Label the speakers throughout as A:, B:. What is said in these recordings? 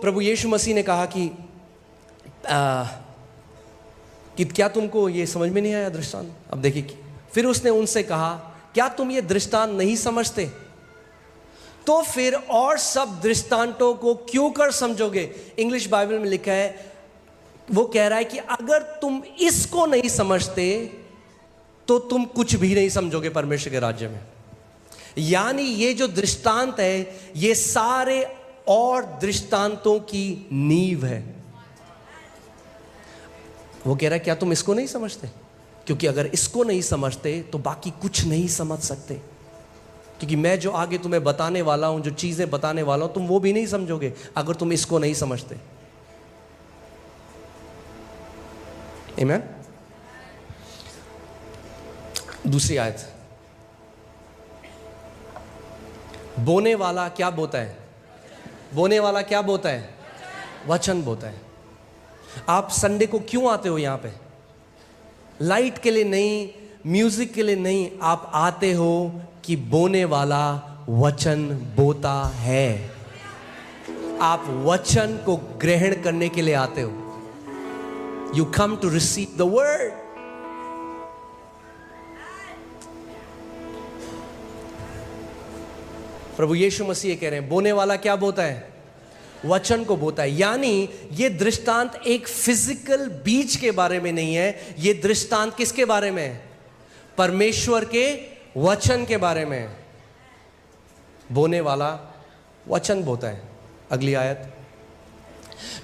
A: प्रभु यीशु मसीह ने कहा कि क्या तुमको ये समझ में नहीं आया दृष्टांत? अब देखिए, फिर उसने उनसे कहा, क्या तुम ये दृष्टांत नहीं समझते? तो फिर और सब दृष्टांतों को क्यों कर समझोगे? इंग्लिश बाइबल में लिखा है, वो कह रहा है कि अगर तुम इसको नहीं समझते तो तुम कुछ भी नहीं समझोगे परमेश्वर के राज्य में। यानी ये जो दृष्टांत है, ये सारे और दृष्टांतों की नींव है। वो कह रहा है, क्या तुम इसको नहीं समझते? क्योंकि अगर इसको नहीं समझते तो बाकी कुछ नहीं समझ सकते। क्योंकि मैं जो आगे तुम्हें बताने वाला हूं, जो चीजें बताने वाला हूं, तुम वो भी नहीं समझोगे अगर तुम इसको नहीं समझते। आमीन। दूसरी आयत, बोने वाला क्या बोता है? बोने वाला क्या बोता है? वचन बोता है। आप संडे को क्यों आते हो यहां पे? लाइट के लिए नहीं, म्यूजिक के लिए नहीं, आप आते हो कि बोने वाला वचन बोता है। आप वचन को ग्रहण करने के लिए आते हो। You come to receive the word. प्रभु यीशु मसीह कह रहे हैं, बोने वाला क्या बोता है? वचन को बोता है। यानी ये दृष्टांत एक फिजिकल बीज के बारे में नहीं है, ये दृष्टांत किसके बारे में है? परमेश्वर के वचन के बारे में है। बोने वाला वचन बोता है। अगली आयत,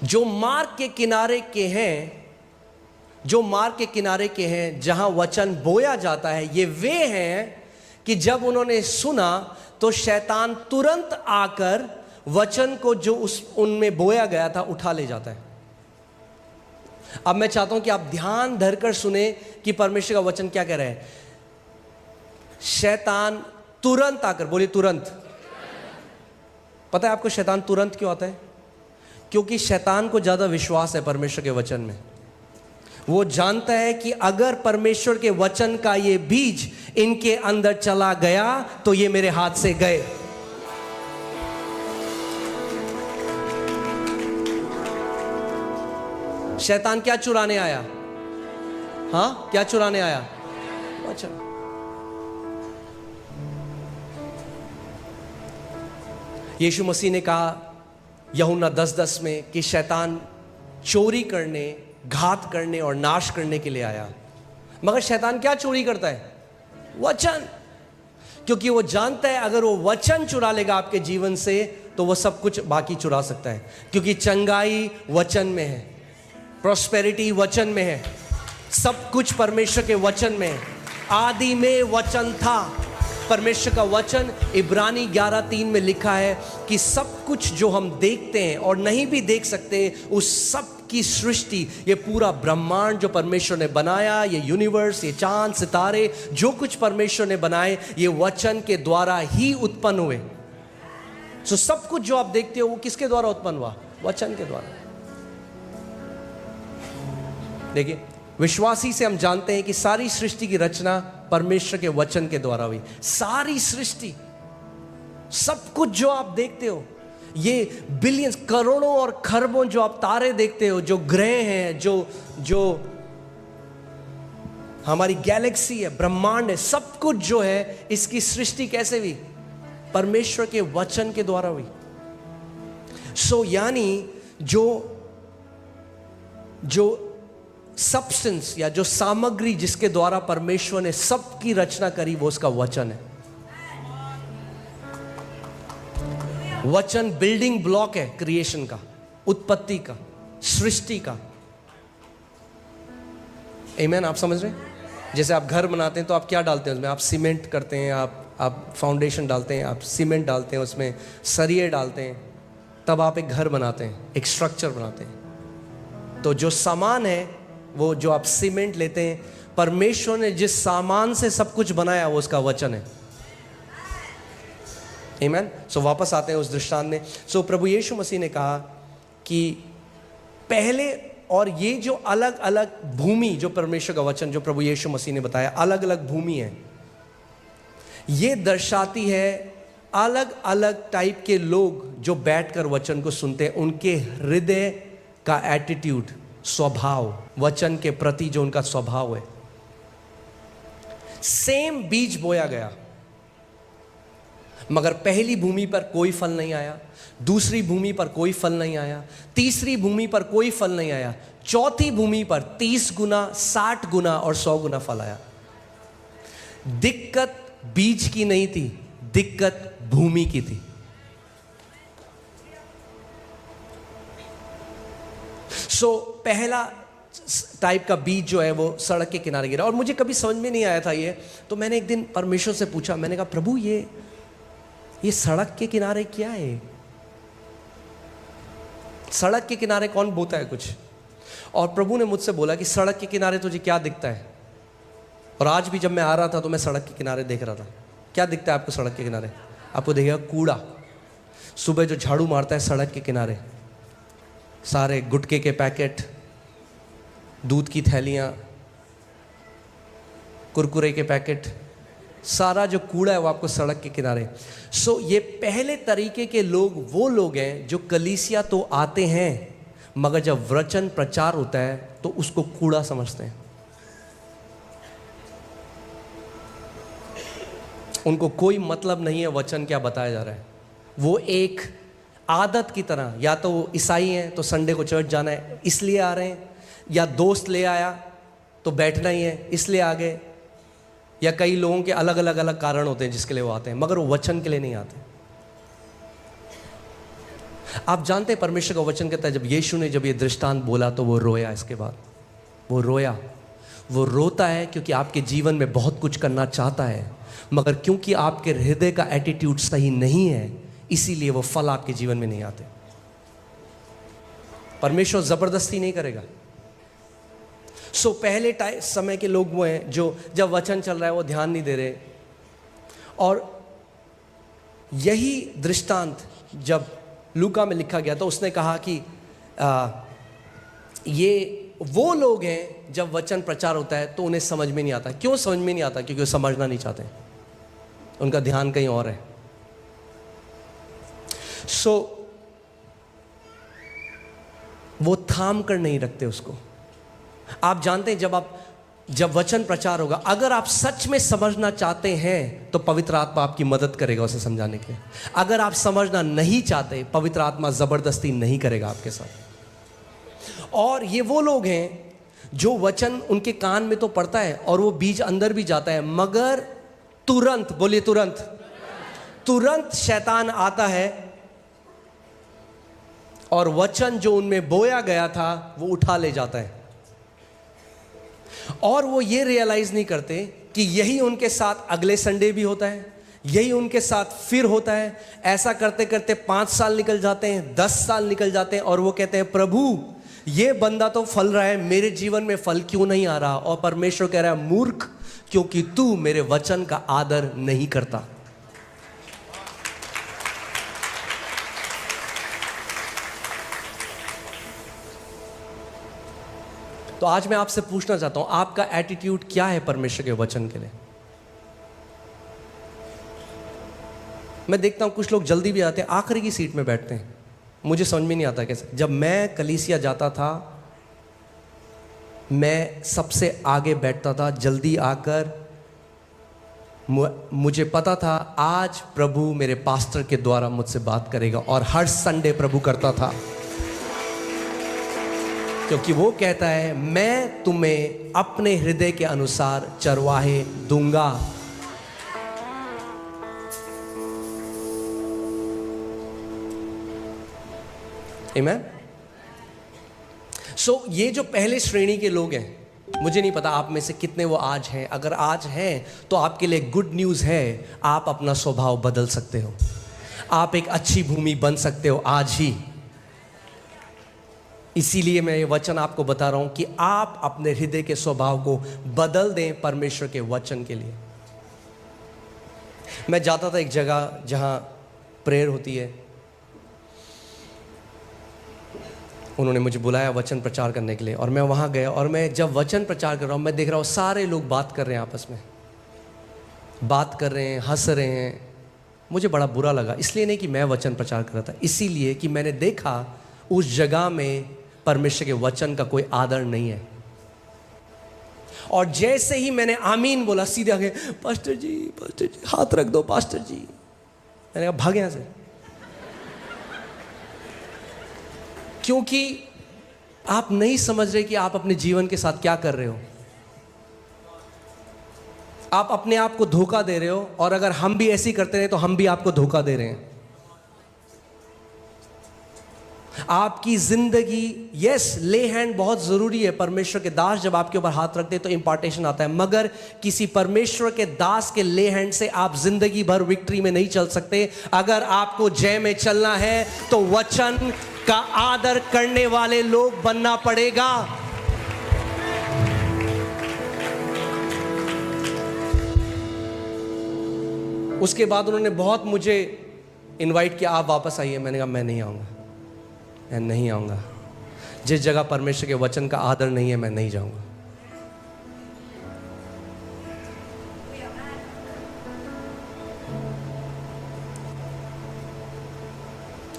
A: जो मार्ग के किनारे के हैं, जो मार्ग के किनारे के हैं जहां वचन बोया जाता है, ये वे हैं कि जब उन्होंने सुना तो शैतान तुरंत आकर वचन को जो उनमें बोया गया था उठा ले जाता है। अब मैं चाहता हूं कि आप ध्यान धरकर सुने कि परमेश्वर का वचन क्या कह रहा है। शैतान तुरंत आकर, बोलिए तुरंत। पता है आपको शैतान तुरंत क्यों आता है? क्योंकि शैतान को ज्यादा विश्वास है परमेश्वर के वचन में। वो जानता है कि अगर परमेश्वर के वचन का ये बीज इनके अंदर चला गया तो ये मेरे हाथ से गए। शैतान क्या चुराने आया? हां, क्या चुराने आया? वचन। यीशु मसीह ने कहा यूहन्ना 10:10 में कि शैतान चोरी करने, घात करने और नाश करने के लिए आया। मगर शैतान क्या चोरी करता है? वचन। क्योंकि वो जानता है अगर वो वचन चुरा लेगा आपके जीवन से तो वो सब कुछ बाकी चुरा सकता है। क्योंकि चंगाई वचन में है, प्रॉस्पेरिटी वचन में है, सब कुछ परमेश्वर के वचन में है। आदि में वचन था। परमेश्वर का वचन इब्रानी 11:3 में लिखा है कि सब कुछ जो हम देखते हैं और नहीं भी देख सकते, उस सब की सृष्टि, ये पूरा ब्रह्मांड जो परमेश्वर ने बनाया, ये यूनिवर्स, ये चांद सितारे, जो कुछ परमेश्वर ने बनाए, ये वचन के द्वारा ही उत्पन्न हुए। सो सब कुछ जो आप देखते हो वो किसके द्वारा उत्पन्न हुआ? वचन के द्वारा। देखिए, विश्वासी से हम जानते हैं कि सारी सृष्टि की रचना परमेश्वर के वचन के द्वारा हुई। सारी सृष्टि, सब कुछ जो आप देखते हो, ये बिलियंस, करोड़ों और खरबों जो आप तारे देखते हो, जो ग्रह हैं, जो हमारी गैलेक्सी है, ब्रह्मांड है, सब कुछ जो है, इसकी सृष्टि कैसे हुई? परमेश्वर के वचन के द्वारा हुई। सो यानी जो सब्सटेंस या जो सामग्री जिसके द्वारा परमेश्वर ने सबकी रचना करी, वो उसका वचन है। वचन बिल्डिंग ब्लॉक है क्रिएशन का, उत्पत्ति का, सृष्टि का। आमीन। आप समझ रहे हैं? जैसे आप घर बनाते हैं तो आप क्या डालते हैं उसमें? आप सीमेंट करते हैं, आप फाउंडेशन डालते हैं, आप सीमेंट डालते हैं, उसमें सरिये डालते हैं, तब आप एक घर बनाते हैं, एक स्ट्रक्चर बनाते हैं। तो जो सामान है, वो जो आप सीमेंट लेते हैं, परमेश्वर ने जिस सामान से सब कुछ बनाया वो उसका वचन है। आमीन। सो वापस आते हैं उस दृष्टांत में। सो प्रभु यीशु मसीह ने कहा कि पहले, और ये जो अलग अलग भूमि, जो परमेश्वर का वचन जो प्रभु यीशु मसीह ने बताया, अलग अलग भूमि है, ये दर्शाती है अलग अलग टाइप के लोग जो बैठकर वचन को सुनते हैं, उनके हृदय का एटीट्यूड, स्वभाव, वचन के प्रति जो उनका स्वभाव है, सेम बीज बोया गया, मगर पहली भूमि पर कोई फल नहीं आया, दूसरी भूमि पर कोई फल नहीं आया, तीसरी भूमि पर कोई फल नहीं आया, चौथी भूमि पर 30 गुना, 60 गुना और 100 गुना फल आया। दिक्कत बीज की नहीं थी, दिक्कत भूमि की थी। पहला टाइप का बीज जो है वो सड़क के किनारे गिरा, और मुझे कभी समझ में नहीं आया था ये। तो मैंने एक दिन परमेश्वर से पूछा, मैंने कहा प्रभु ये सड़क के किनारे क्या है? सड़क के किनारे कौन बोता है कुछ? और प्रभु ने मुझसे बोला कि सड़क के किनारे तुझे क्या दिखता है? और आज भी जब मैं आ रहा था तो मैं सड़क के किनारे देख रहा था। क्या दिखता है आपको सड़क के किनारे? आपको दिखेगा कूड़ा। सुबह जो झाड़ू मारता है सड़क के किनारे, सारे गुटखे के पैकेट, दूध की थैलियाँ, कुरकुरे के पैकेट, सारा जो कूड़ा है वो आपको सड़क के किनारे। ये पहले तरीके के लोग वो लोग हैं जो कलीसिया तो आते हैं, मगर जब वचन प्रचार होता है तो उसको कूड़ा समझते हैं। उनको कोई मतलब नहीं है वचन क्या बताया जा रहा है। वो एक आदत की तरह, या तो वो ईसाई हैं तो संडे को चर्च जाना है इसलिए आ रहे हैं, या दोस्त ले आया तो बैठना ही है इसलिए आ गए, या कई लोगों के अलग अलग कारण होते हैं जिसके लिए वो आते हैं, मगर वो वचन के लिए नहीं आते। आप जानते हैं परमेश्वर का वचन कहता है जब यीशु ने जब ये दृष्टांत बोला तो वो रोया। इसके बाद वो रोया। वो रोता है क्योंकि आपके जीवन में बहुत कुछ करना चाहता है, मगर क्योंकि आपके हृदय का एटीट्यूड सही नहीं है, इसीलिए वो फल आपके जीवन में नहीं आते। परमेश्वर जबरदस्ती नहीं करेगा। पहले समय के लोग वो हैं जो जब वचन चल रहा है वो ध्यान नहीं दे रहे। और यही दृष्टांत जब लूका में लिखा गया तो उसने कहा कि ये वो लोग हैं जब वचन प्रचार होता है तो उन्हें समझ में नहीं आता। क्यों समझ में नहीं आता? क्योंकि वो समझना नहीं चाहते, उनका ध्यान कहीं और है। वो थाम कर नहीं रखते उसको। आप जानते हैं जब वचन प्रचार होगा, अगर आप सच में समझना चाहते हैं तो पवित्र आत्मा आपकी मदद करेगा उसे समझाने के लिए। अगर आप समझना नहीं चाहते, पवित्र आत्मा जबरदस्ती नहीं करेगा आपके साथ। और ये वो लोग हैं जो वचन उनके कान में तो पड़ता है और वो बीज अंदर भी जाता है, मगर तुरंत, बोलिए तुरंत शैतान आता है और वचन जो उनमें बोया गया था वो उठा ले जाता है। और वो ये रियलाइज नहीं करते कि यही उनके साथ अगले संडे भी होता है, यही उनके साथ फिर होता है। ऐसा करते करते 5 साल निकल जाते हैं, 10 साल निकल जाते हैं, और वो कहते हैं प्रभु ये बंदा तो फल रहा है, मेरे जीवन में फल क्यों नहीं आ रहा? और परमेश्वर कह रहा है मूर्ख, क्योंकि तू मेरे वचन का आदर नहीं करता। तो आज मैं आपसे पूछना चाहता हूं, आपका एटीट्यूड क्या है परमेश्वर के वचन के लिए? मैं देखता हूं कुछ लोग जल्दी भी आते हैं, आखिरी की सीट में बैठते हैं। मुझे समझ में नहीं आता कैसे। जब मैं कलीसिया जाता था मैं सबसे आगे बैठता था, जल्दी आकर। मुझे पता था आज प्रभु मेरे पास्टर के द्वारा मुझसे बात करेगा, और हर संडे प्रभु करता था, क्योंकि वो कहता है मैं तुम्हें अपने हृदय के अनुसार चरवाहे दूंगा। आमीन। ये जो पहले श्रेणी के लोग हैं, मुझे नहीं पता आप में से कितने वो आज हैं। अगर आज हैं तो आपके लिए गुड न्यूज़ है, आप अपना स्वभाव बदल सकते हो। आप एक अच्छी भूमि बन सकते हो आज ही। इसीलिए मैं ये वचन आपको बता रहा हूं कि आप अपने हृदय के स्वभाव को बदल दें परमेश्वर के वचन के लिए। मैं जाता था एक जगह जहां प्रेयर होती है, उन्होंने मुझे बुलाया वचन प्रचार करने के लिए, और मैं वहां गया। और मैं जब वचन प्रचार कर रहा हूं, मैं देख रहा हूं सारे लोग बात कर रहे हैं, आपस में बात कर रहे हैं, हंस रहे हैं, मुझे बड़ा बुरा लगा, इसलिए नहीं कि मैं वचन प्रचार कर रहा था, इसीलिए कि मैंने देखा उस जगह में परमेश्वर के वचन का कोई आदर नहीं है। और जैसे ही मैंने आमीन बोला, सीधे आगे पास्टर जी हाथ रख दो पास्टर जी। मैंने कहा भाग यहां से, क्योंकि आप नहीं समझ रहे कि आप अपने जीवन के साथ क्या कर रहे हो। आप अपने आप को धोखा दे रहे हो, और अगर हम भी ऐसे ही करते रहे तो हम भी आपको धोखा दे रहे हैं। आपकी जिंदगी, यस, ले हैंड बहुत जरूरी है। परमेश्वर के दास जब आपके ऊपर हाथ रखते हैं तो इंपार्टेशन आता है, मगर किसी परमेश्वर के दास के ले हैंड से आप जिंदगी भर विक्ट्री में नहीं चल सकते। अगर आपको जय में चलना है तो वचन का आदर करने वाले लोग बनना पड़ेगा। उसके बाद उन्होंने बहुत मुझे इनवाइट किया, आप वापस आइए। मैंने कहा मैं नहीं आऊँगा, मैं नहीं आऊँगा। जिस जगह परमेश्वर के वचन का आदर नहीं है, मैं नहीं जाऊँगा।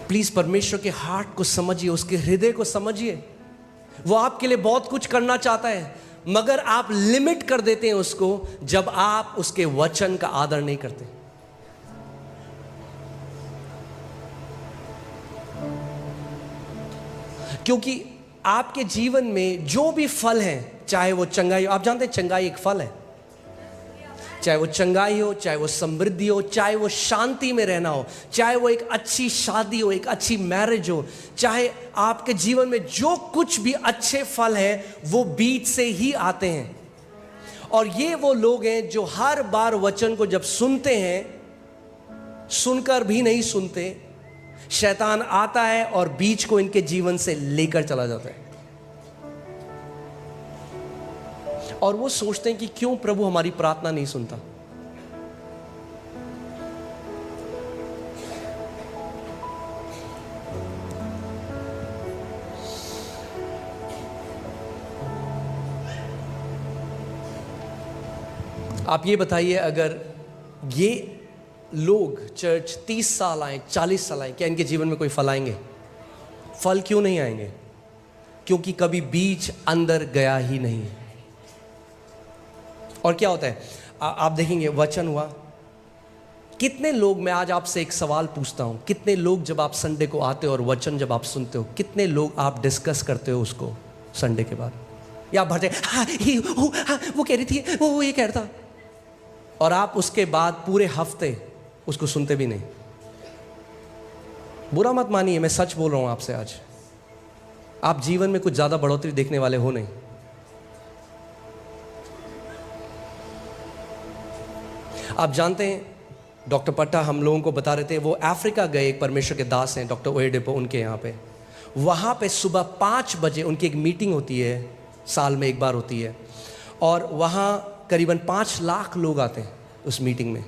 A: प्लीज परमेश्वर के हार्ट को समझिए, उसके हृदय को समझिए। वो आपके लिए बहुत कुछ करना चाहता है, मगर आप लिमिट कर देते हैं उसको जब आप उसके वचन का आदर नहीं करते। क्योंकि आपके जीवन में जो भी फल है, चाहे वो चंगाई, आप जानते हैं चंगाई एक फल है, चाहे वो चंगाई हो, चाहे वो समृद्धि हो, चाहे वो शांति में रहना हो, चाहे वो एक अच्छी शादी हो, एक अच्छी मैरिज हो, चाहे आपके जीवन में जो कुछ भी अच्छे फल है वो बीज से ही आते हैं। और ये वो लोग हैं जो हर बार वचन को जब सुनते हैं, सुनकर भी नहीं सुनते, शैतान आता है और बीज को इनके जीवन से लेकर चला जाता है। और वो सोचते हैं कि क्यों प्रभु हमारी प्रार्थना नहीं सुनता। आप ये बताइए, अगर ये लोग चर्च 30 साल आए, 40 साल आए, क्या इनके जीवन में कोई फल आएंगे? फल क्यों नहीं आएंगे? क्योंकि कभी बीज अंदर गया ही नहीं। और क्या होता है, आप देखेंगे वचन हुआ, कितने लोग, मैं आज आपसे एक सवाल पूछता हूं, कितने लोग जब आप संडे को आते हो और वचन जब आप सुनते हो, कितने लोग आप डिस्कस करते हो उसको संडे के बाद, या भरते हाँ, वो कह रही थी, वो ये कह रहा था, और आप उसके बाद पूरे हफ्ते उसको सुनते भी नहीं। बुरा मत मानिए, मैं सच बोल रहा हूं आपसे। आज आप जीवन में कुछ ज्यादा बढ़ोतरी देखने वाले हो नहीं। आप जानते हैं, डॉक्टर पट्टा हम लोगों को बता रहे थे, वो अफ्रीका गए, एक परमेश्वर के दास हैं डॉक्टर ओएडेपो, उनके यहाँ पे, वहाँ पे सुबह 5 बजे उनकी एक मीटिंग होती है, साल में एक बार होती है, और वहाँ करीबन 5 लाख लोग आते हैं उस मीटिंग में।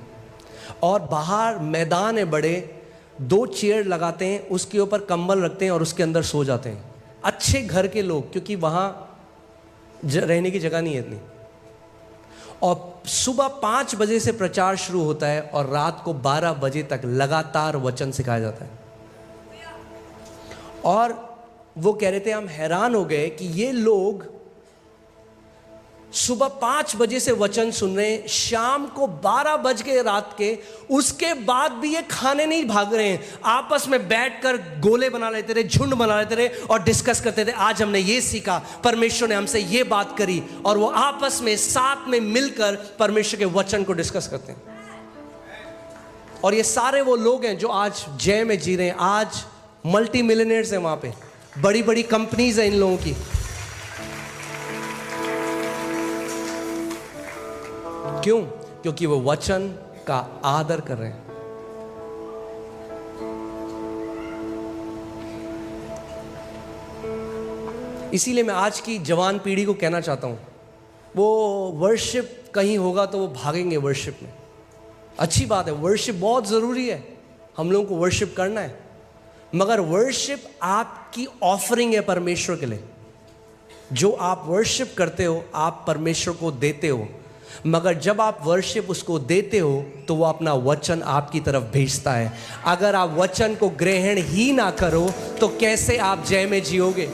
A: और बाहर मैदान है बड़े, 2 चेयर लगाते हैं, उसके ऊपर कंबल रखते हैं और उसके अंदर सो जाते हैं। अच्छे घर के लोग, क्योंकि वहाँ रहने की जगह नहीं है इतनी। और सुबह 5 बजे से प्रचार शुरू होता है और रात को 12 बजे तक लगातार वचन सिखाया जाता है। और वो कह रहे थे, हम हैरान हो गए कि ये लोग सुबह 5 बजे से वचन सुन रहे हैं, शाम को 12 बज के रात के, उसके बाद भी ये खाने नहीं भाग रहे हैं, आपस में बैठकर गोले बना लेते रहे, झुंड बना लेते रहे और डिस्कस करते थे, आज हमने ये सीखा, परमेश्वर ने हमसे ये बात करी, और वो आपस में साथ में मिलकर परमेश्वर के वचन को डिस्कस करते हैं। और ये सारे वो लोग हैं जो आज जय में जी रहे हैं, आज मल्टी मिलियनेयर्स हैं, वहां पे बड़ी बड़ी कंपनीज हैं इन लोगों की। क्यों? क्योंकि वो वचन का आदर कर रहे हैं। इसीलिए मैं आज की जवान पीढ़ी को कहना चाहता हूं, वो वर्शिप कहीं होगा तो वो भागेंगे वर्शिप में। अच्छी बात है, वर्शिप बहुत जरूरी है, हम लोगों को वर्शिप करना है, मगर वर्शिप आपकी ऑफरिंग है परमेश्वर के लिए। जो आप वर्शिप करते हो, आप परमेश्वर को देते हो। मगर जब आप वर्शिप उसको देते हो तो वो अपना वचन आपकी तरफ भेजता है। अगर आप वचन को ग्रहण ही ना करो तो कैसे आप जय में जियोगे?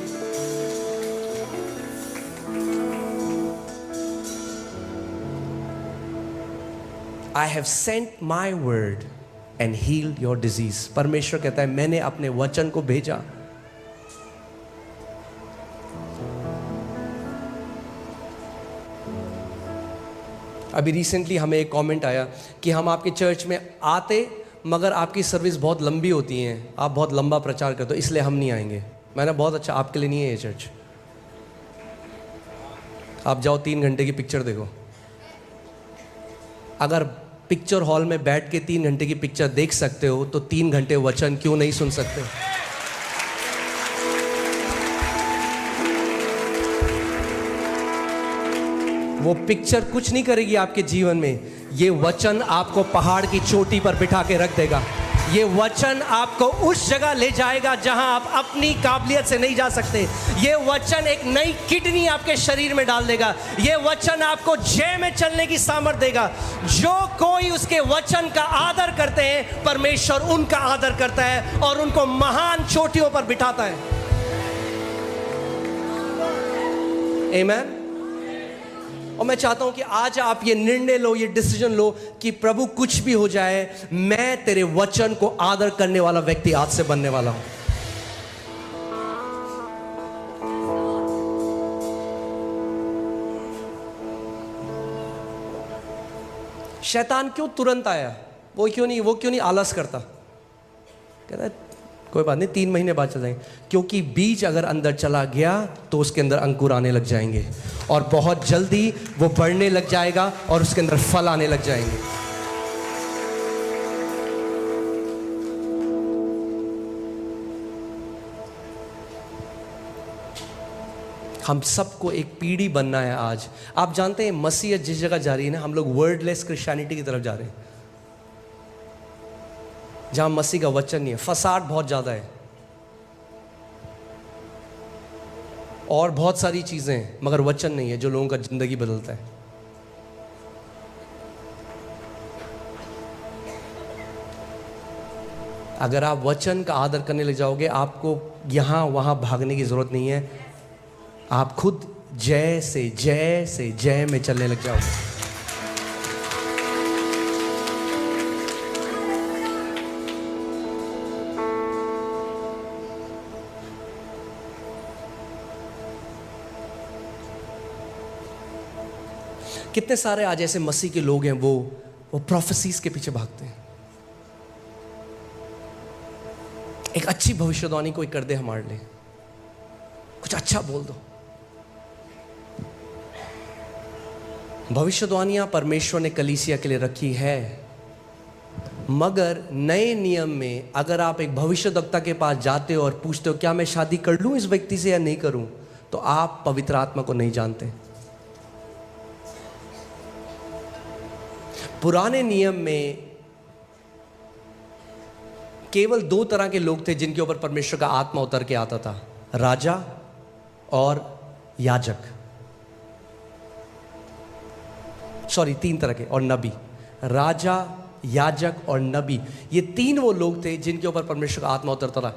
A: I have sent my word and healed your disease. परमेश्वर कहता है मैंने अपने वचन को भेजा। अभी रिसेंटली हमें एक कमेंट आया कि हम आपके चर्च में आते मगर आपकी सर्विस बहुत लंबी होती है, आप बहुत लंबा प्रचार करते हो, इसलिए हम नहीं आएंगे। मैंने बहुत अच्छा, आपके लिए नहीं है ये चर्च। आप जाओ 3 घंटे की पिक्चर देखो। अगर पिक्चर हॉल में बैठ के 3 घंटे की पिक्चर देख सकते हो तो 3 घंटे वचन क्यों नहीं सुन सकते? वो पिक्चर कुछ नहीं करेगी आपके जीवन में, ये वचन आपको पहाड़ की चोटी पर बिठा के रख देगा। ये वचन आपको उस जगह ले जाएगा जहां आप अपनी काबिलियत से नहीं जा सकते। ये वचन एक नई किडनी आपके शरीर में डाल देगा। ये वचन आपको जय में चलने की सामर्थ्य देगा। जो कोई उसके वचन का आदर करते हैं, परमेश्वर उनका आदर करता है और उनको महान चोटियों पर बिठाता है। आमीन। और मैं चाहता हूं कि आज आप ये निर्णय लो, ये डिसीजन लो कि प्रभु कुछ भी हो जाए, मैं तेरे वचन को आदर करने वाला व्यक्ति आज से बनने वाला हूं। शैतान क्यों तुरंत आया? वो क्यों नहीं आलस करता? कहता है कोई बात नहीं, 3 महीने बाद चल जाएंगे। क्योंकि बीज अगर अंदर चला गया तो उसके अंदर अंकुर आने लग जाएंगे और बहुत जल्दी वो बढ़ने लग जाएगा और उसके अंदर फल आने लग जाएंगे। हम सबको एक पीढ़ी बनना है आज। आप जानते हैं मसीहत जिस जगह जा रही है ना, हम लोग वर्डलेस क्रिश्चियनिटी की तरफ जा रहे हैं, जहां मसीह का वचन नहीं है। फसाद बहुत ज्यादा है और बहुत सारी चीजें हैं, मगर वचन नहीं है जो लोगों का जिंदगी बदलता है। अगर आप वचन का आदर करने लग जाओगे, आपको यहां वहां भागने की जरूरत नहीं है। आप खुद जय से जय में चलने लग जाओगे। कितने सारे आज ऐसे मसीह के लोग हैं वो प्रोफेसीज के पीछे भागते हैं। एक अच्छी भविष्यवाणी कोई कर दे हमारे लिए, कुछ अच्छा बोल दो। भविष्यवाणियां परमेश्वर ने कलीसिया के लिए रखी है, मगर नए नियम में अगर आप एक भविष्यवक्ता के पास जाते हो और पूछते हो क्या मैं शादी कर लूं इस व्यक्ति से या नहीं करूं, तो आप पवित्र आत्मा को नहीं जानते। पुराने नियम में केवल 2 तरह के लोग थे जिनके ऊपर परमेश्वर का आत्मा उतर के आता था, राजा और याजक। 3 तरह के, और नबी। राजा, याजक और नबी, ये 3 वो लोग थे जिनके ऊपर परमेश्वर का आत्मा उतरता था।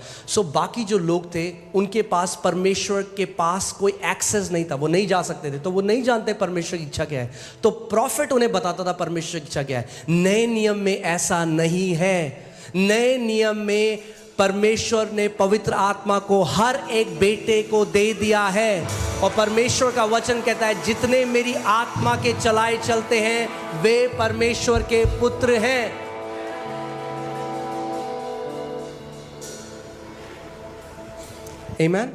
A: बाकी जो लोग थे उनके पास परमेश्वर के पास कोई एक्सेस नहीं था, वो नहीं जा सकते थे, तो वो नहीं जानते परमेश्वर की इच्छा क्या है। तो प्रॉफिट उन्हें बताता था परमेश्वर की इच्छा क्या है। नए नियम में ऐसा नहीं है। नए नियम में परमेश्वर ने पवित्र आत्मा को हर एक बेटे को दे दिया है, और परमेश्वर का वचन कहता है जितने मेरी आत्मा के चलाए चलते हैं वे परमेश्वर के पुत्र हैं। आमीन।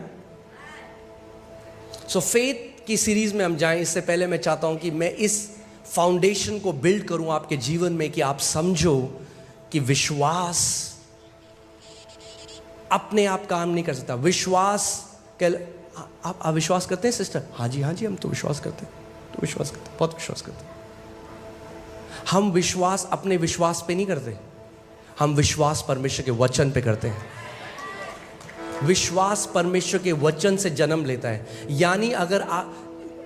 A: सो फेथ की सीरीज में हम जाएं, इससे पहले मैं चाहता हूं कि मैं इस फाउंडेशन को बिल्ड करूं आपके जीवन में कि आप समझो कि विश्वास अपने आप काम नहीं कर सकता। विश्वास आप अविश्वास करते हैं सिस्टर? हाँ जी हम तो विश्वास करते हैं, बहुत विश्वास करते हैं। हम विश्वास अपने विश्वास पे नहीं करते, हम विश्वास परमेश्वर के वचन पे करते हैं। विश्वास परमेश्वर के वचन से जन्म लेता है। यानी अगर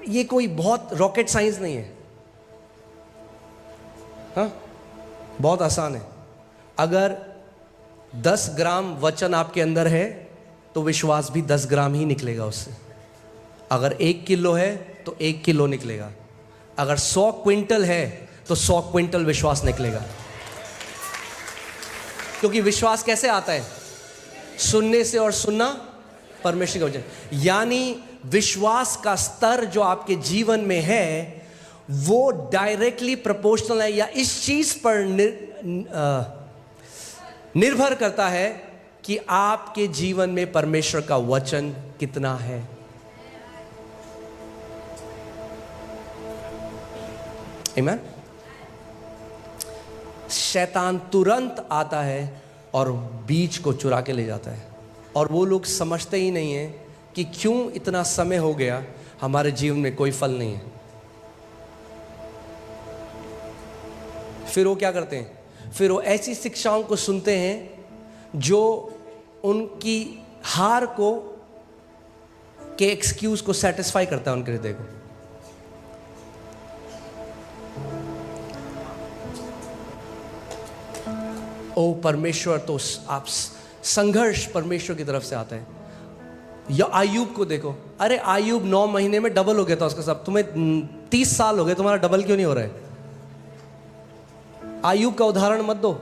A: ये कोई बहुत रॉकेट साइंस नहीं है। हाँ, बहुत आसान है। अगर 10 ग्राम वचन आपके अंदर है तो विश्वास भी 10 ग्राम ही निकलेगा उससे। अगर 1 किलो है तो 1 किलो निकलेगा। अगर 100 क्विंटल है तो 100 क्विंटल विश्वास निकलेगा। क्योंकि विश्वास कैसे आता है? सुनने से, और सुनना परमेश्वर का वचन। यानी विश्वास का स्तर जो आपके जीवन में है वो डायरेक्टली प्रोपोर्शनल है, या इस चीज पर निर्भर करता है कि आपके जीवन में परमेश्वर का वचन कितना है। आमीन। शैतान तुरंत आता है और बीज को चुरा के ले जाता है, और वो लोग समझते ही नहीं है कि क्यों इतना समय हो गया हमारे जीवन में कोई फल नहीं है। फिर वो क्या करते हैं? फिर वो ऐसी शिक्षाओं को सुनते हैं जो उनकी हार को के एक्सक्यूज को सेटिस्फाई करता है उनके हृदय को। ओ परमेश्वर, तो आप संघर्ष परमेश्वर की तरफ से आता है। या आयुब को देखो, अरे आयुब 9 महीने में डबल हो गया था उसका सब। तुम्हें 30 साल हो गए, तुम्हारा डबल क्यों नहीं हो रहा है? आयुब का उदाहरण मत दो।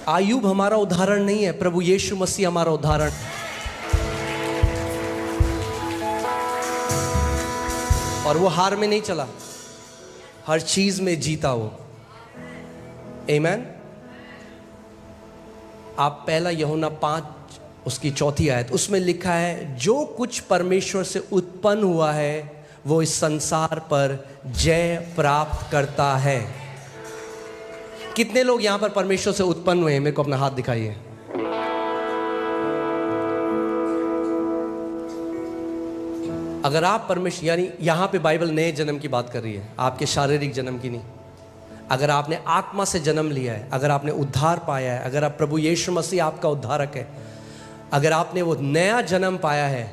A: आयुब हमारा उदाहरण नहीं है, प्रभु यीशु मसीह हमारा उदाहरण। और वो हार में नहीं चला, हर चीज में जीता वो। आमीन। आप पहला यूहन्ना 5 उसकी 4 आयत, उसमें लिखा है जो कुछ परमेश्वर से उत्पन्न हुआ है वो इस संसार पर जय प्राप्त करता है। कितने लोग यहां पर परमेश्वर से उत्पन्न हुए हैं? मेरे को अपना हाथ दिखाइए। अगर आप परमेश्वर, यानी यहां पे बाइबल नए जन्म की बात कर रही है, आपके शारीरिक जन्म की नहीं। अगर आपने आत्मा से जन्म लिया है, अगर आपने उद्धार पाया है, अगर आप प्रभु यीशु मसीह आपका उद्धारक है, अगर आपने वो नया जन्म पाया है,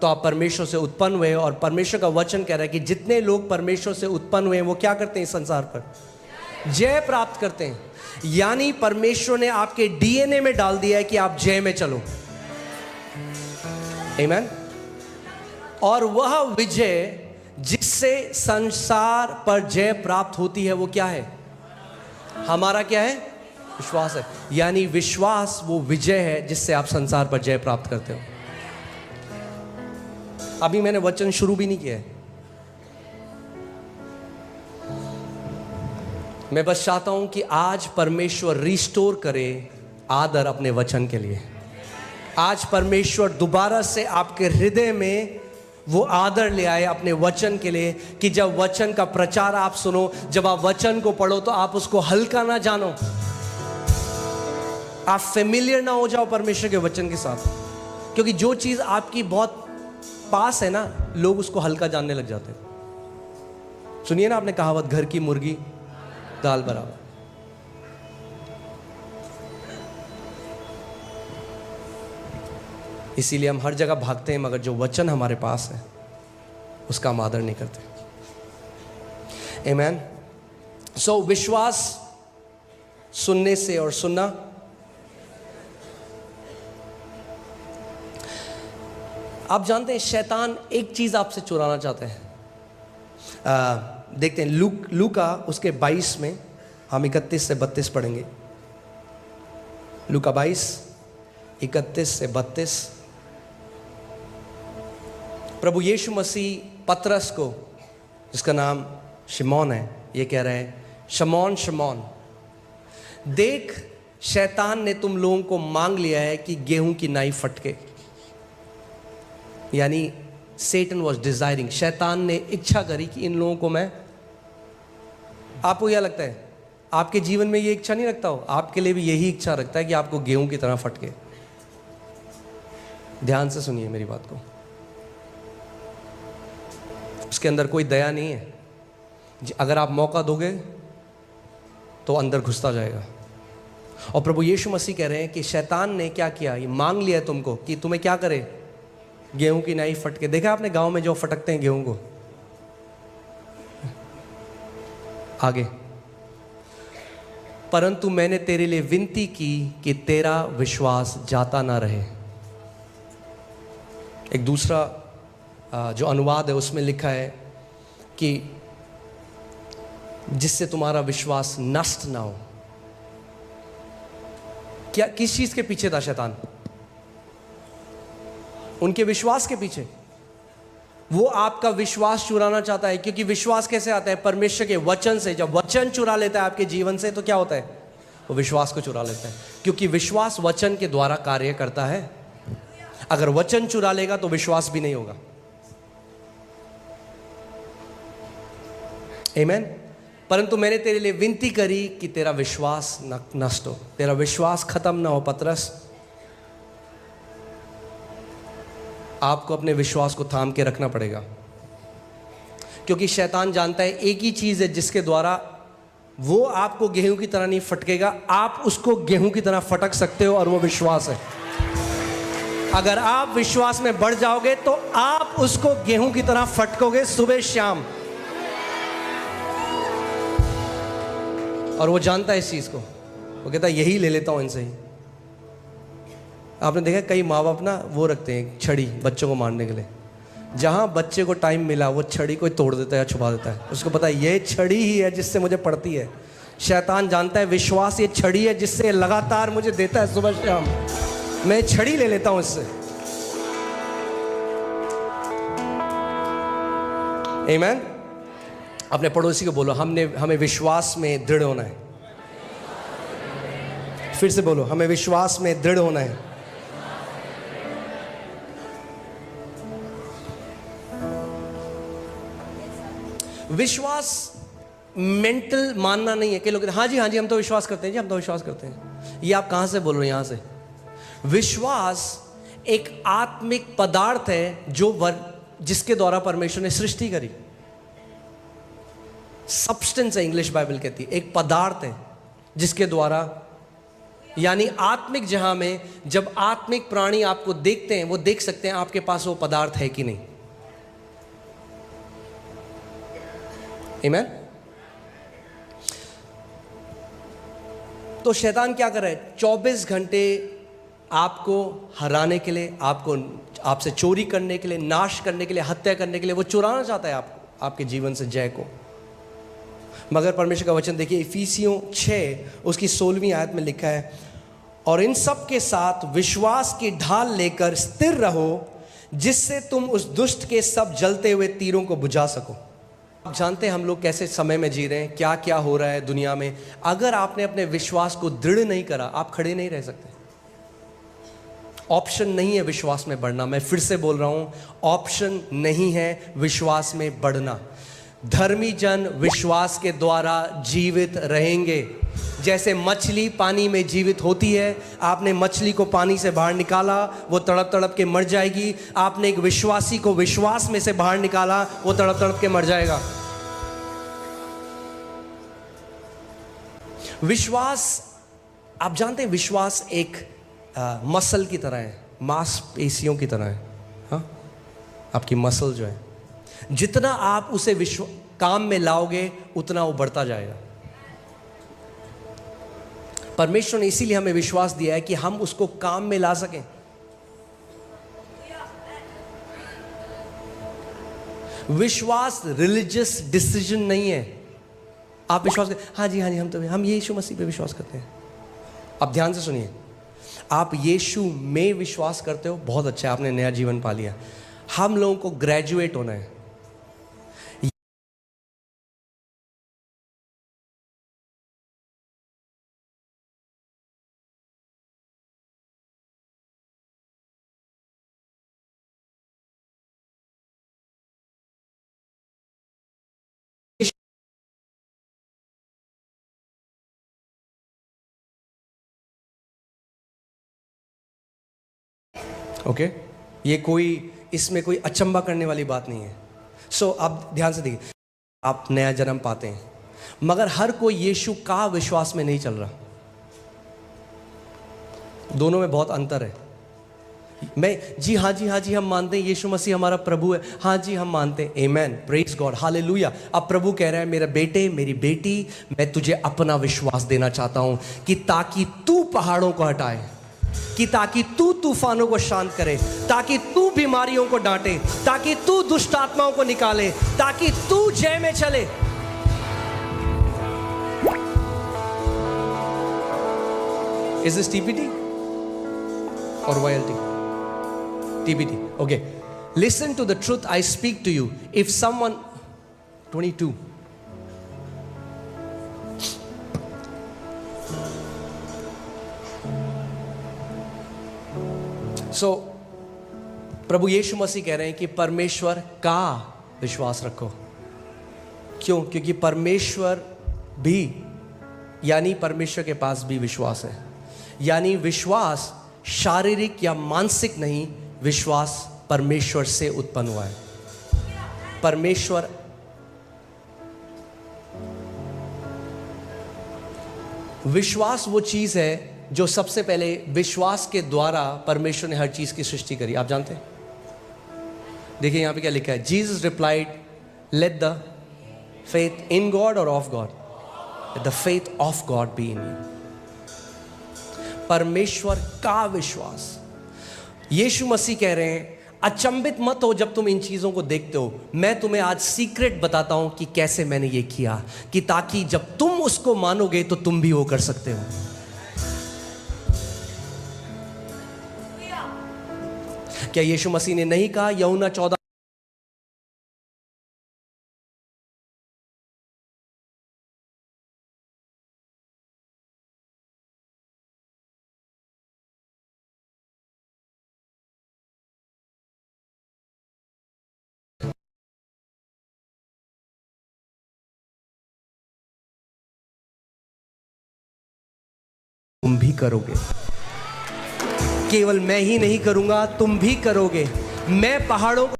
A: तो आप परमेश्वर से उत्पन्न हुए। और परमेश्वर का वचन कह रहा है कि जितने लोग परमेश्वर से उत्पन्न हुए हैं वो क्या करते हैं? इस संसार पर जय प्राप्त करते हैं। यानी परमेश्वर ने आपके डीएनए में डाल दिया है कि आप जय में चलो। आमीन। और वह विजय जिससे संसार पर जय प्राप्त होती है वो क्या है? हमारा क्या है? विश्वास है। यानी विश्वास वो विजय है जिससे आप संसार पर जय प्राप्त करते हो। अभी मैंने वचन शुरू भी नहीं किया है। मैं बस चाहता हूं कि आज परमेश्वर रिस्टोर करे आदर अपने वचन के लिए। आज परमेश्वर दोबारा से आपके हृदय में वो आदर ले आए अपने वचन के लिए, कि जब वचन का प्रचार आप सुनो, जब आप वचन को पढ़ो तो आप उसको हल्का ना जानो, आप फेमिलियर ना हो जाओ परमेश्वर के वचन के साथ। क्योंकि जो चीज आपकी बहुत पास है ना, लोग उसको हल्का जानने लग जाते हैं। सुनिए ना आपने कहावत, घर की मुर्गी दाल बराबर। इसीलिए हम हर जगह भागते हैं, मगर जो वचन हमारे पास है उसका हम आदर नहीं करते। आमीन। सो विश्वास सुनने से, और सुनना आप जानते हैं शैतान एक चीज आपसे चुराना चाहते हैं। देखते हैं लूका उसके 22 में हम 31 से 32 पढ़ेंगे। लूका 22 31 से 32। प्रभु यीशु मसीह पतरस को, जिसका नाम शिमोन है, ये कह रहे हैं, शमौन शमौन, देख शैतान ने तुम लोगों को मांग लिया है कि गेहूं की नाई फटके। यानी सेटन वॉज डिजायरिंग, शैतान ने इच्छा करी कि इन लोगों को मैं, आपको क्या लगता है आपके जीवन में ये इच्छा नहीं रखता हो? आपके लिए भी यही इच्छा रखता है कि आपको गेहूं की तरह फटके। ध्यान से सुनिए मेरी बात को। उसके अंदर कोई दया नहीं है। अगर आप मौका दोगे तो अंदर घुसता जाएगा। और प्रभु यीशु मसीह कह रहे हैं कि शैतान ने क्या किया? ये मांग लिया है तुमको कि तुम्हें क्या करे? गेहूं की नाई फटके, देखा आपने गांव में जो फटकते हैं गेहूं को। आगे, परंतु मैंने तेरे लिए विनती की कि तेरा विश्वास जाता ना रहे। एक दूसरा जो अनुवाद है उसमें लिखा है कि जिससे तुम्हारा विश्वास नष्ट ना हो। क्या किस चीज के पीछे था शैतान? उनके विश्वास के पीछे। वो आपका विश्वास चुराना चाहता है, क्योंकि विश्वास कैसे आता है? परमेश्वर के वचन से। जब वचन चुरा लेता है आपके जीवन से तो क्या होता है? वो विश्वास को चुरा लेता है, क्योंकि विश्वास वचन के द्वारा कार्य करता है। अगर वचन चुरा लेगा तो विश्वास भी नहीं होगा। आमीन। परंतु मैंने तेरे लिए विनती करी कि तेरा विश्वास नष्ट हो, तेरा विश्वास खत्म ना हो। पतरस, आपको अपने विश्वास को थाम के रखना पड़ेगा, क्योंकि शैतान जानता है एक ही चीज है जिसके द्वारा वो आपको गेहूं की तरह नहीं फटकेगा, आप उसको गेहूं की तरह फटक सकते हो, और वो विश्वास है। अगर आप विश्वास में बढ़ जाओगे तो आप उसको गेहूं की तरह फटकोगे सुबह शाम। और वो जानता है इस चीज को। वो कहता है यही ले लेता हूं इनसे ही। आपने देखा कई माँ बाप ना वो रखते हैं छड़ी बच्चों को मारने के लिए। जहां बच्चे को टाइम मिला वो छड़ी को तोड़ देता है या छुपा देता है। उसको पता है ये छड़ी ही है जिससे मुझे पड़ती है। शैतान जानता है विश्वास ये छड़ी है जिससे लगातार मुझे देता है सुबह शाम। मैं छड़ी ले लेता हूं इससे। आमीन। अपने पड़ोसी को बोलो, हमें विश्वास में दृढ़ होना है। फिर से बोलो, हमें विश्वास में दृढ़ होना है। विश्वास मेंटल मानना नहीं है। कि लोग हाँ जी हम तो विश्वास करते हैं जी, हम तो विश्वास करते हैं। ये आप कहां से बोल रहे हो? यहां से। विश्वास एक आत्मिक पदार्थ है जिसके द्वारा परमेश्वर ने सृष्टि करी। सब्सटेंस है, इंग्लिश बाइबल कहती है। एक पदार्थ है जिसके द्वारा, यानी आत्मिक, जहां में जब आत्मिक प्राणी आपको देखते हैं वो देख सकते हैं आपके पास वो पदार्थ है कि नहीं। आमीन। तो शैतान क्या कर रहा है? 24 घंटे आपको हराने के लिए, आपसे चोरी करने के लिए, नाश करने के लिए, हत्या करने के लिए वो चुराना चाहता है आपको, आपके जीवन से जय को। मगर परमेश्वर का वचन देखिए, इफिसियों 6 उसकी 16वीं आयत में लिखा है, और इन सब के साथ विश्वास की ढाल लेकर स्थिर रहो, जिससे तुम उस दुष्ट के सब जलते हुए तीरों को बुझा सको। आप जानते हैं हम लोग कैसे समय में जी रहे हैं, क्या क्या हो रहा है दुनिया में। अगर आपने अपने विश्वास को दृढ़ नहीं करा, आप खड़े नहीं रह सकते। ऑप्शन नहीं है विश्वास में बढ़ना। मैं फिर से बोल रहा हूं, ऑप्शन नहीं है विश्वास में बढ़ना। धर्मी जन विश्वास के द्वारा जीवित रहेंगे। जैसे मछली पानी में जीवित होती है, आपने मछली को पानी से बाहर निकाला, वो तड़प तड़प के मर जाएगी। आपने एक विश्वासी को विश्वास में से बाहर निकाला, वो तड़प तड़प के मर जाएगा। विश्वास, आप जानते हैं विश्वास एक मसल की तरह है, मांसपेशियों की तरह है। हाँ, आपकी मसल जो है, जितना आप उसे काम में लाओगे उतना वो बढ़ता जाएगा। परमेश्वर ने इसीलिए हमें विश्वास दिया है कि हम उसको काम में ला सकें। विश्वास रिलीजियस डिसीजन नहीं है। आप विश्वास करें, हाँ जी हम यीशु मसीह पे विश्वास करते हैं। अब ध्यान से सुनिए, आप यीशु में विश्वास करते हो, बहुत अच्छा है, आपने नया जीवन पा लिया। हम लोगों को ग्रेजुएट होना है। ओके, इसमें कोई अचंभा करने वाली बात नहीं है। आप ध्यान से देखिए, आप नया जन्म पाते हैं, मगर हर कोई यीशु का विश्वास में नहीं चल रहा। दोनों में बहुत अंतर है। जी हाँ जी हम मानते हैं यीशु मसीह हमारा प्रभु है, हाँ जी हम मानते हैं, आमेन, प्रेज गॉड, हालेलुया। अब प्रभु कह रहा है मेरे बेटे मेरी बेटी, मैं तुझे अपना विश्वास देना चाहता हूं कि ताकि तू पहाड़ों को हटाए, कि ताकि तू तूफानों को शांत करे, ताकि तू बीमारियों को डांटे, ताकि तू दुष्ट आत्माओं को निकाले, ताकि तू जय में चले। Is this TPT or YLT? TPT. Okay. Listen to the truth I speak to you. If someone 22. So प्रभु यीशु मसीह कह रहे हैं कि परमेश्वर का विश्वास रखो। क्यों? क्योंकि परमेश्वर भी, यानी परमेश्वर के पास भी विश्वास है। यानी विश्वास शारीरिक या मानसिक नहीं, विश्वास परमेश्वर से उत्पन्न हुआ है। परमेश्वर विश्वास वो चीज है जो सबसे पहले विश्वास के द्वारा परमेश्वर ने हर चीज की सृष्टि करी। आप जानते हैं? देखिए यहां पे क्या लिखा है, Jesus replied let the faith in God और of God, let the faith of God be in you. परमेश्वर का विश्वास। यीशु मसीह कह रहे हैं अचंभित मत हो जब तुम इन चीजों को देखते हो, मैं तुम्हें आज सीक्रेट बताता हूं कि कैसे मैंने ये किया, कि ताकि जब तुम उसको मानोगे तो तुम भी वो कर सकते हो। क्या यीशु मसीह ने नहीं कहा यूहन्ना 14 तुम भी करोगे? केवल मैं ही नहीं करूंगा, तुम भी करोगे। मैं पहाड़ों को,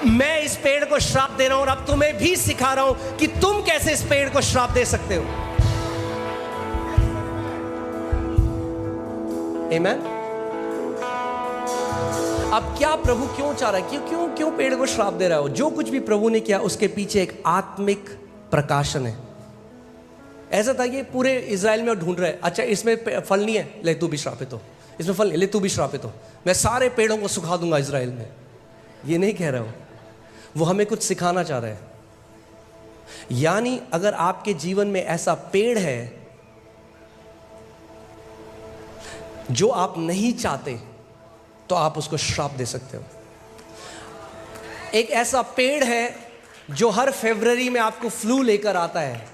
A: मैं इस पेड़ को श्राप दे रहा हूं और अब तुम्हें भी सिखा रहा हूं कि तुम कैसे इस पेड़ को श्राप दे सकते हो। आमीन। अब क्या प्रभु क्यों चाह रहा है, क्यों पेड़ को श्राप दे रहा हो? जो कुछ भी प्रभु ने किया उसके पीछे एक आत्मिक प्रकाशन है। ऐसा था कि पूरे इजराइल में ढूंढ रहे, अच्छा इसमें फल नहीं है, ले तू भी श्रापित हो, इसमें फल नहीं, ले तू भी श्रापित हो, मैं सारे पेड़ों को सुखा दूंगा इजराइल में। ये नहीं कह रहा हो, वो हमें कुछ सिखाना चाह रहे हैं। यानी अगर आपके जीवन में ऐसा पेड़ है जो आप नहीं चाहते तो आप उसको श्राप दे सकते हो। एक ऐसा पेड़ है जो हर फरवरी में आपको फ्लू लेकर आता है,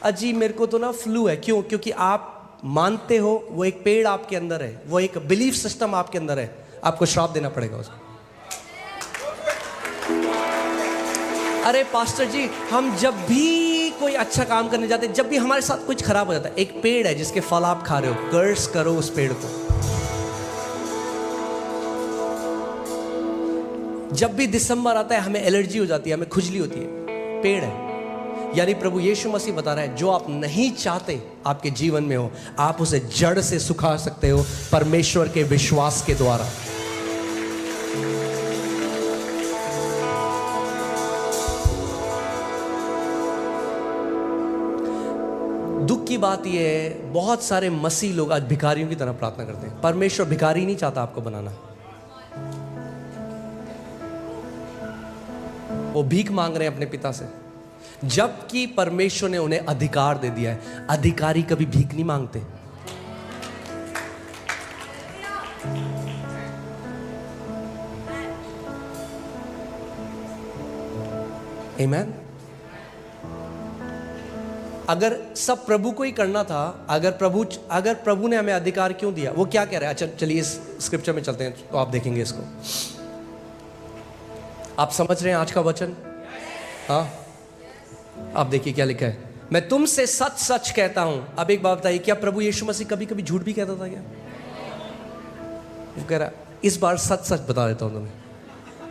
A: अजी मेरे को तो ना फ्लू है, क्यों? क्योंकि आप मानते हो वो एक पेड़ आपके अंदर है, वो एक बिलीफ सिस्टम आपके अंदर है, आपको श्राप देना पड़ेगा उसको। अरे पास्टर जी हम जब भी कोई अच्छा काम करने जाते, जब भी हमारे साथ कुछ खराब हो जाता है, एक पेड़ है जिसके फल आप खा रहे हो, कर्स करो उस पेड़ को। जब भी दिसंबर आता है हमें एलर्जी हो जाती है, हमें खुजली होती है, पेड़ है। यानी प्रभु यीशु मसीह बता रहा है जो आप नहीं चाहते आपके जीवन में हो, आप उसे जड़ से सुखा सकते हो परमेश्वर के विश्वास के द्वारा। दुख की बात यह है बहुत सारे मसीह लोग आज भिखारियों की तरह प्रार्थना करते हैं। परमेश्वर भिखारी नहीं चाहता आपको बनाना, वो भीख मांग रहे हैं अपने पिता से, जबकि परमेश्वर ने उन्हें अधिकार दे दिया है। अधिकारी कभी भीख नहीं मांगते। आमीन। अगर सब प्रभु को ही करना था, अगर प्रभु ने हमें अधिकार क्यों दिया? वो क्या कह रहा है? अच्छा चलिए इस स्क्रिप्चर में चलते हैं तो आप देखेंगे इसको। आप समझ रहे हैं आज का वचन? हाँ, आप देखिए क्या लिखा है, मैं तुमसे सच सच कहता हूं। अब एक बात बताइए, क्या प्रभु यीशु मसीह कभी कभी झूठ भी कहता था क्या? वो कह रहा इस बार सच सच बता देता हूं तुम्हें,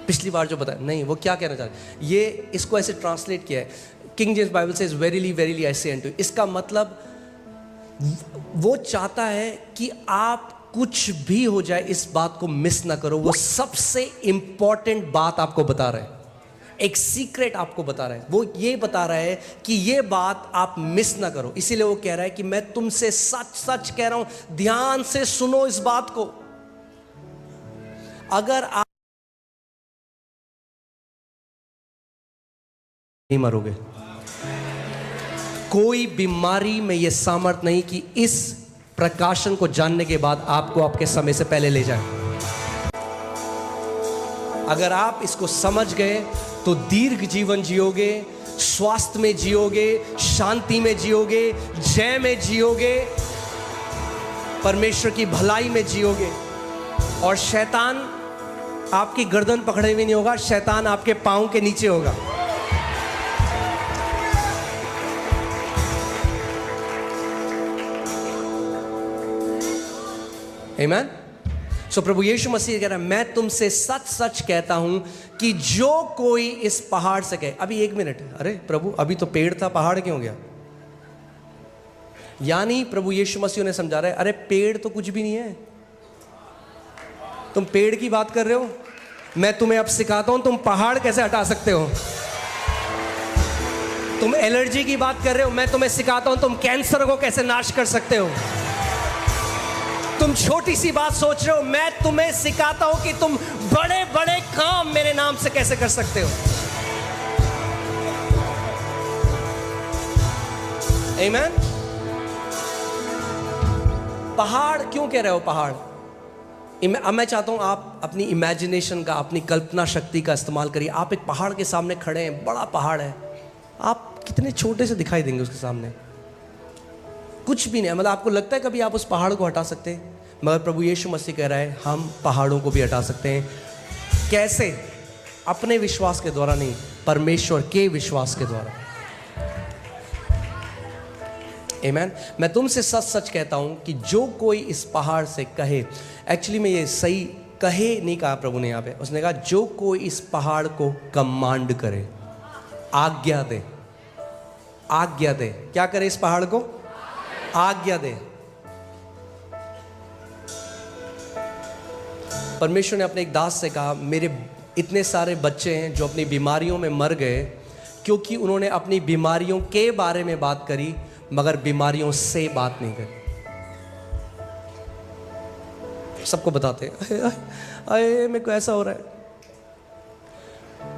A: पिछली बार जो बताया नहीं। वो क्या कहना चाह रहे हैं? ये इसको ऐसे ट्रांसलेट किया है, किंग जेम्स बाइबल से वेरीली वेरीली आई से अनटू यू। इसका मतलब वो चाहता है कि आप कुछ भी हो जाए इस बात को मिस ना करो। वो सबसे इंपॉर्टेंट बात आपको बता रहा है, एक सीक्रेट आपको बता रहा है। वो ये बता रहा है कि ये बात आप मिस ना करो। इसीलिए वो कह रहा है कि मैं तुमसे सच सच कह रहा हूं, ध्यान से सुनो इस बात को। अगर आप नहीं मरोगे, कोई बीमारी में यह सामर्थ नहीं कि इस प्रकाशन को जानने के बाद आपको आपके समय से पहले ले जाए। अगर आप इसको समझ गए तो दीर्घ जीवन जियोगे, स्वास्थ्य में जियोगे, शांति में जियोगे, जय में जियोगे, परमेश्वर की भलाई में जियोगे। और शैतान आपकी गर्दन पकड़े हुए नहीं होगा, शैतान आपके पांव के नीचे होगा। आमीन। सो प्रभु यीशु मसीह कह रहा है, मैं तुमसे सच सच कहता हूं कि जो कोई इस पहाड़ से कहे। अभी एक मिनट, अरे प्रभु अभी तो पेड़ था, पहाड़ क्यों हो गया? यानी प्रभु यीशु मसीह ने समझा रहा है, अरे पेड़ तो कुछ भी नहीं है, तुम पेड़ की बात कर रहे हो, मैं तुम्हें अब सिखाता हूं तुम पहाड़ कैसे हटा सकते हो। तुम एलर्जी की बात कर रहे हो, मैं तुम्हें सिखाता हूं तुम कैंसर को कैसे नाश कर सकते हो। तुम छोटी सी बात सोच रहे हो, मैं तुम्हें सिखाता हूं कि तुम बड़े बड़े काम मेरे नाम से कैसे कर सकते हो। आमीन। पहाड़ क्यों कह रहे हो पहाड़? अब मैं चाहता हूं आप अपनी इमेजिनेशन का, अपनी कल्पना शक्ति का इस्तेमाल करिए। आप एक पहाड़ के सामने खड़े हैं, बड़ा पहाड़ है, आप कितने छोटे से दिखाई देंगे उसके सामने? कुछ भी नहीं। मतलब आपको लगता है कभी आप उस पहाड़ को हटा सकते हैं? मगर प्रभु यीशु मसीह कह रहा है, हम पहाड़ों को भी हटा सकते हैं। कैसे? अपने विश्वास के द्वारा नहीं, परमेश्वर के विश्वास के द्वारा। आमीन। मैं तुमसे सच सच कहता हूं कि जो कोई इस पहाड़ से कहे, एक्चुअली में ये सही कहे नहीं कहा प्रभु ने, यहां पे उसने कहा जो कोई इस पहाड़ को कमांड करे, आज्ञा दे। आज्ञा दे, क्या करे? इस पहाड़ को आज्ञा दे। परमेश्वर ने अपने एक दास से कहा, मेरे इतने सारे बच्चे हैं जो अपनी बीमारियों में मर गए क्योंकि उन्होंने अपनी बीमारियों के बारे में बात करी मगर बीमारियों से बात नहीं करी। सबको बताते अरे मेरे को ऐसा हो रहा है।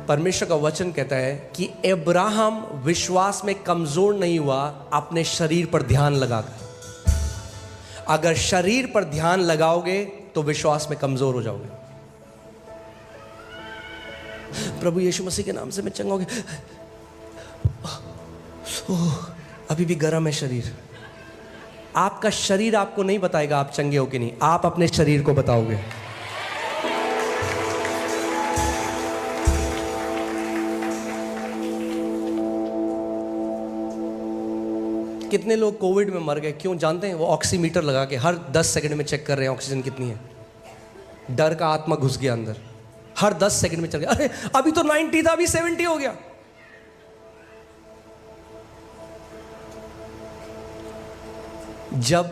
A: परमेश्वर का वचन कहता है कि अब्राहम विश्वास में कमजोर नहीं हुआ अपने शरीर पर ध्यान लगाकर। अगर शरीर पर ध्यान लगाओगे तो विश्वास में कमजोर हो जाओगे। प्रभु यीशु मसीह के नाम से मैं चंगा हो गया, अभी भी गर्म है शरीर। आपका शरीर आपको नहीं बताएगा आप चंगे हो कि नहीं, आप अपने शरीर को बताओगे। कितने लोग कोविड में मर गए? क्यों जानते हैं? वो ऑक्सीमीटर लगा के हर 10 सेकंड में चेक कर रहे हैं ऑक्सीजन कितनी है। डर का आत्मा घुस गया अंदर, हर 10 सेकंड में चल गया, अरे अभी तो 90 था, अभी 70 हो गया। जब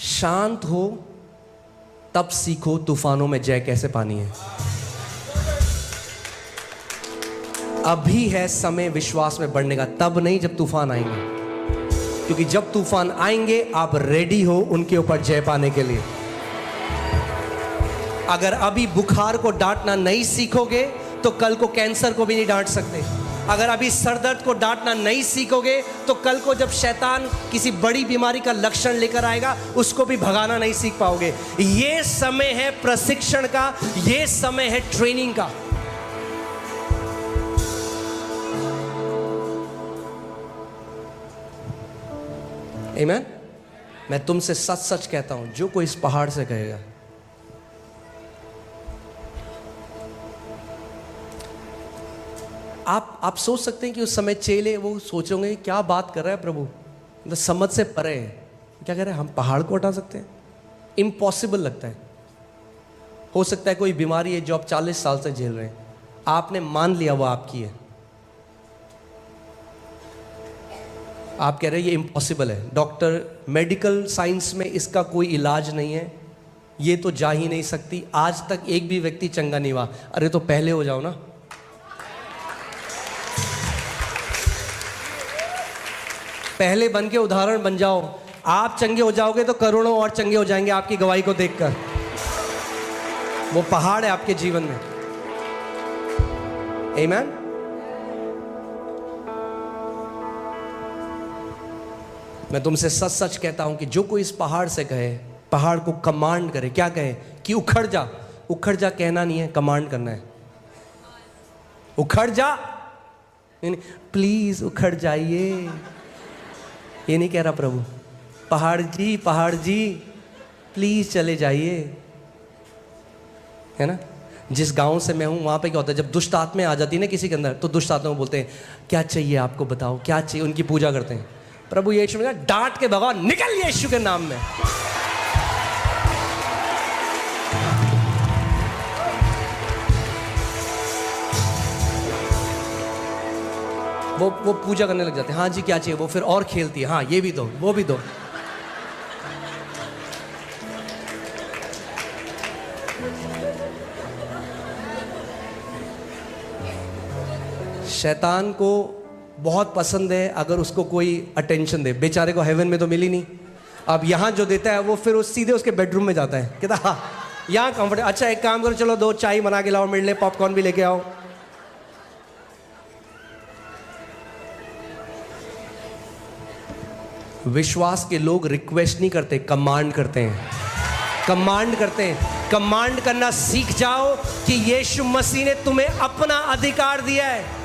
A: शांत हो तब सीखो तूफानों में जय कैसे पानी है। अभी है समय विश्वास में बढ़ने का, तब नहीं जब तूफान आएंगे। क्योंकि जब तूफान आएंगे आप रेडी हो उनके ऊपर जय पाने के लिए। अगर अभी बुखार को डांटना नहीं सीखोगे तो कल को कैंसर को भी नहीं डांट सकते। अगर अभी सर दर्द को डांटना नहीं सीखोगे तो कल को जब शैतान किसी बड़ी बीमारी का लक्षण लेकर आएगा उसको भी भगाना नहीं सीख पाओगे। ये समय है प्रशिक्षण का, ये समय है ट्रेनिंग का। आमीन। मैं तुमसे सच सच कहता हूं, जो कोई इस पहाड़ से कहेगा, आप सोच सकते हैं कि उस समय चेले वो सोचोगे क्या बात कर रहा है प्रभु, तो समझ से परे है। क्या कह रहे हैं? हम पहाड़ को हटा सकते हैं? इम्पॉसिबल लगता है। हो सकता है कोई बीमारी है जो आप 40 साल से झेल रहे हैं, आपने मान लिया वो आपकी है, आप कह रहे हैं ये इम्पॉसिबल है। डॉक्टर मेडिकल साइंस में इसका कोई इलाज नहीं है, ये तो जा ही नहीं सकती, आज तक एक भी व्यक्ति चंगा नहीं हुआ। अरे तो पहले हो जाओ ना। पहले बन के उदाहरण बन जाओ। आप चंगे हो जाओगे तो करोड़ों और चंगे हो जाएंगे आपकी गवाही को देखकर। वो पहाड़ है आपके जीवन में। आमीन। मैं तुमसे सच सच कहता हूं कि जो कोई इस पहाड़ से कहे, पहाड़ को कमांड करे, क्या कहे कि उखड़ जा। उखड़ जा कहना नहीं है, कमांड करना है। उखड़ जा, प्लीज उखड़ जाइए, ये नहीं कह रहा प्रभु। पहाड़ जी प्लीज चले जाइए, है ना। जिस गांव से मैं हूं वहां पे क्या होता है, जब दुष्ट आत्माएं आ जाती है ना किसी के अंदर, तो दुष्ट आत्मा को बोलते हैं क्या चाहिए आपको, बताओ क्या चाहिए। उनकी पूजा करते हैं। प्रभु यीशु ने डांट के भगाओ, निकल यीशु के नाम में। वो पूजा करने लग जाते हैं। हाँ जी क्या चाहिए, वो फिर और खेलती है, हाँ ये भी दो, वो भी दो। शैतान को बहुत पसंद है अगर उसको कोई अटेंशन दे। बेचारे को हेवन में तो मिली नहीं, अब यहाँ जो देता है वो फिर उस सीधे उसके बेडरूम में जाता है, कहता हाँ यहाँ कंफर्ट। अच्छा एक काम करो, चलो 2 चाय बना के लाओ मेरे लिए, पॉपकॉर्न भी लेके आओ। विश्वास के लोग रिक्वेस्ट नहीं करते, कमांड करते हैं। कमांड करते हैं। कमांड करना सीख जाओ कि यीशु मसीह ने तुम्हें अपना अधिकार दिया है।